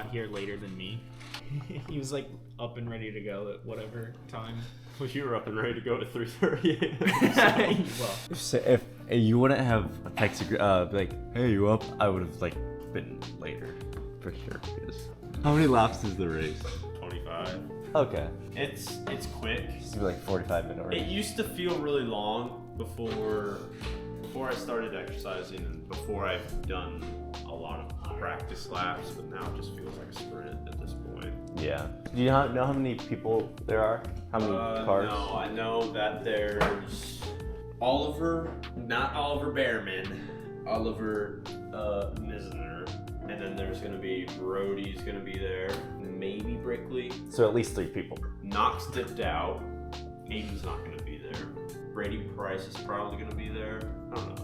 got here later than me. He was like up and ready to go at whatever time. Well, you were up and ready to go at 3:30. Well, So if you wouldn't have texted like, hey, you up? I would have like been later for sure. Because how many laps is the race? 25. Okay. It's quick. It's gonna be like 45-minute race. It used to feel really long before I started exercising and before I've done a lot of practice laps, but now it just feels like a sprint at this point. Yeah. Do you know how many people there are? How many cars? No, I know that there's Oliver, not Oliver Behrman, Oliver Misner, and then there's gonna be Brody's gonna be there, maybe Brickley. So at least 3 people. Knox dipped out. Aiden's not gonna be there. Brady Price is probably gonna be there. I don't know.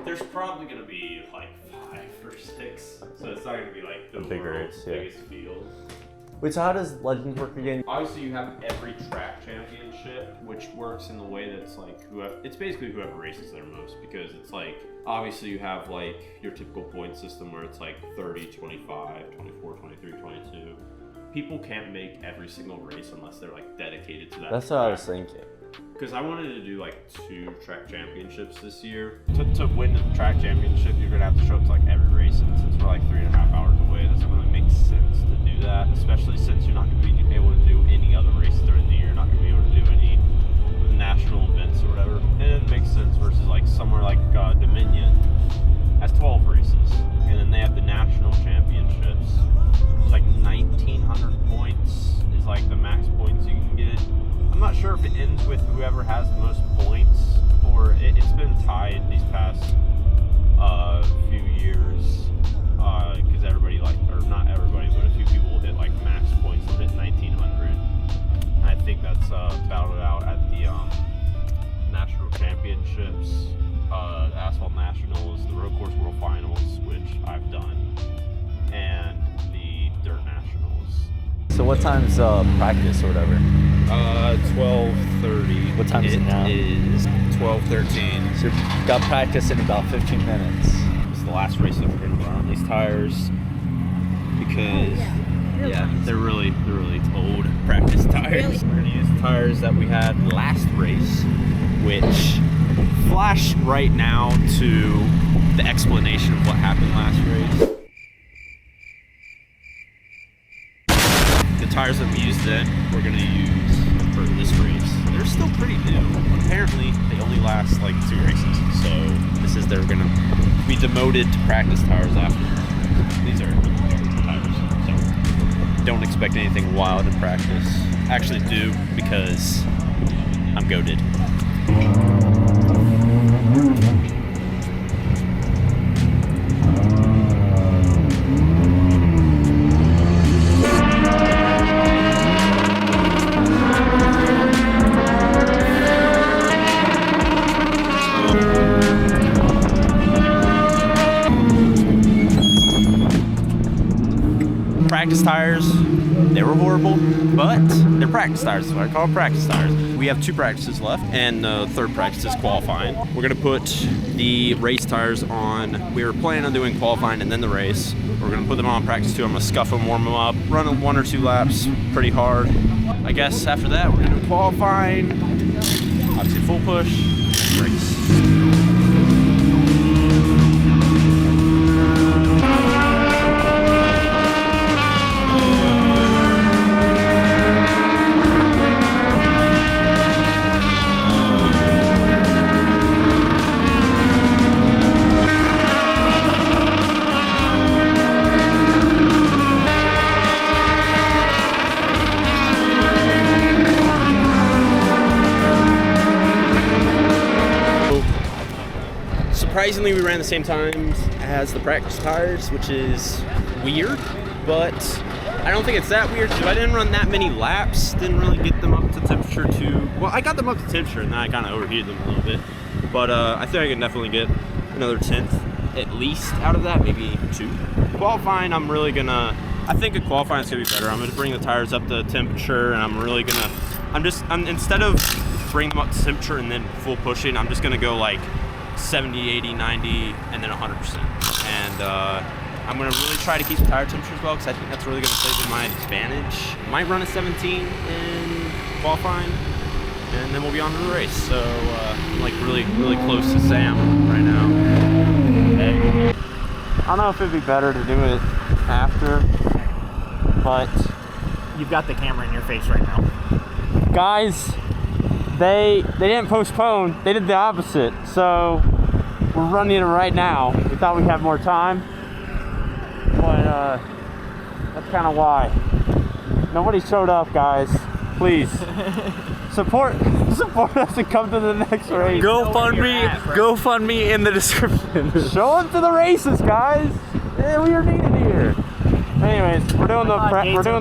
There's probably gonna be like 5 or 6, so it's not gonna be like the big world's race, yeah. biggest field. Wait, so how does Legends work again? Obviously, you have every track championship, which works in the way that's like it's basically whoever races there most, because it's like obviously you have like your typical point system where it's like 30, 25, 24, 23, 22. People can't make every single race unless they're like dedicated to that. That's what I was thinking. Because I wanted to do like 2 track championships this year. To win the track championship, you're gonna have to show up to like every race, and since we're like 3.5 hours away, it doesn't really make sense to do that. Especially since you're not gonna be able to do any other races during the year. You're not gonna be able to do any of the national events or whatever. And it makes sense versus like somewhere like Dominion has 12 races, and then they have the national championships. It's like 1,900 points is like the max points you can get. I'm not sure if it ends with whoever has the most points, or it's been tied these past few years, because everybody or not everybody, but a few people hit like max points and hit 1,900. And I think that's battled out at the national championships, the Asphalt Nationals, the Road Course World Finals, which I've done, and the Dirt Nationals. So what time's practice or whatever? 12:30. What time is it now? It is 12:13. So you got practice in about 15 minutes. It's the last race that we're going to run on these tires because they're really old practice tires. Really? We're going to use the tires that we had last race, which flash right now to the explanation of what happened last race. The tires that we used then, we're going to use for this race. They're still pretty new, but apparently they only last like 2 races. So they're going to be demoted to practice tires after. These are tires, so don't expect anything wild in practice. Actually do, because I'm goated. Practice tires, they were horrible, but they're practice tires, so I call them practice tires. We have 2 practices left, and the third practice is qualifying. We're gonna put the race tires on. We were planning on doing qualifying and then the race. We're gonna put them on practice 2. I'm gonna scuff them, warm them up, run them 1 or 2 laps pretty hard. I guess after that, we're gonna do qualifying, obviously full push, race. Surprisingly, we ran the same times as the practice tires, which is weird, but I don't think it's that weird because I didn't run that many laps, didn't really get them up to temperature well, I got them up to temperature and then I kind of overheated them a little bit, but I think I can definitely get another 10th at least out of that, maybe 2. Qualifying, I think a qualifying is going to be better. I'm going to bring the tires up to temperature, and I'm instead of bring them up to temperature and then full pushing, I'm just going to go like 70, 80, 90, and then 100%. And I'm gonna really try to keep the tire temperature well because I think that's really gonna play to my advantage. Might run a 17 in qualifying, and then we'll be on to the race. So I'm like really close to Sam right now. Hey. I don't know if it'd be better to do it after, but You've got the camera in your face right now. guys, they didn't postpone, they did the opposite. So we're running it right now. We thought we'd have more time, but that's kind of why. Nobody showed up, guys. Please support us and come to the next race. GoFundMe in the description. Show up to the races, guys. Yeah, we are needed here. Anyways, we're doing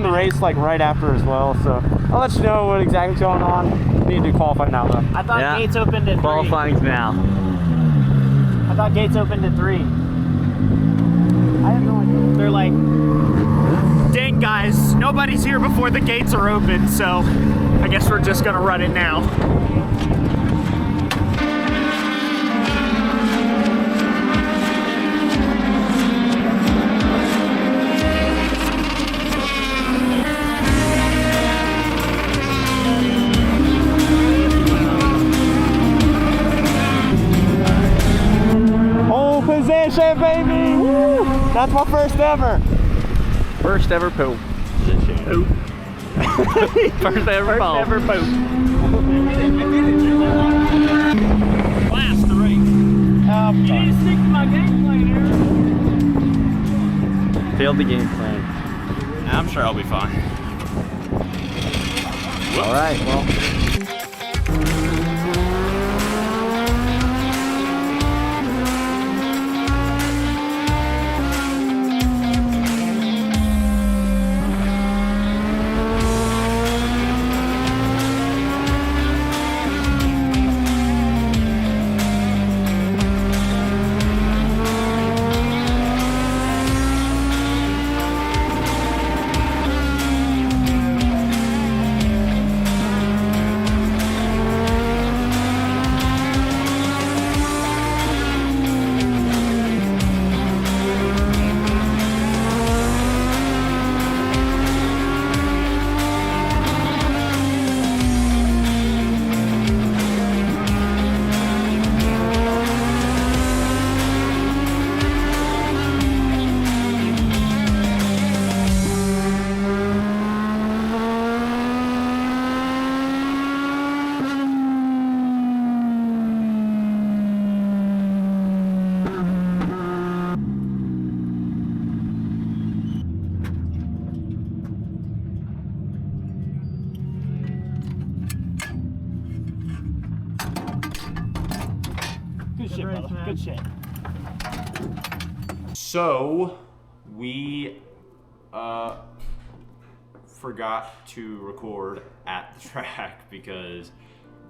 the race like right after as well, so I'll let you know what exactly is going on. We need to qualify now though. I thought gates opened at 3. Qualifying's now. I thought gates opened at 3. I have no idea. They're like, dang guys, nobody's here before the gates are open, so I guess we're just gonna run it now. Pole position, baby! Woo! That's my first ever. First ever poop. First ever poop. Last the race. You need to stick to my game plan here. Failed the game plan. I'm sure I'll be fine. All right, well. Good shit, brother. Good shit. So we forgot to record at the track because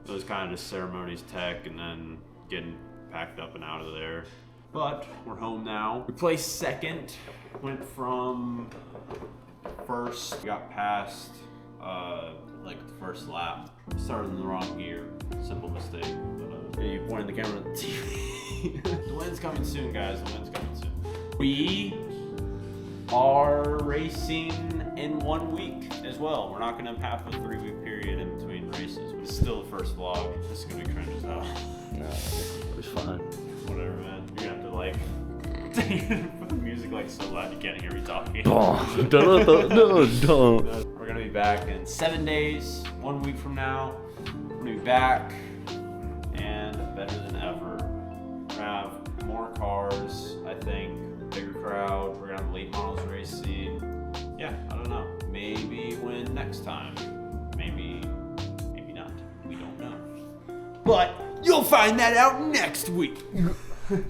it was kind of just ceremonies tech and then getting packed up and out of there. But we're home now. We placed second, went from first, got past like the first lap. Started in the wrong gear, simple mistake. But, you pointed the camera at the TV. The wind's coming soon, guys, the wind's coming soon. We are racing in 1 week as well. We're not gonna have a 3-week period in between races, but it's still the first vlog. This is gonna be cringe as hell. No, it was fun. Whatever, man. You're gonna have to like put the music like so loud you can't hear me talking. We're gonna be back in 7 days, 1 week from now. We're gonna be back and better than ever. We're gonna have more cars, I think, bigger crowd. We're gonna have late models racing. Yeah, I don't know. Maybe win next time. Maybe not. We don't know. But you'll find that out next week.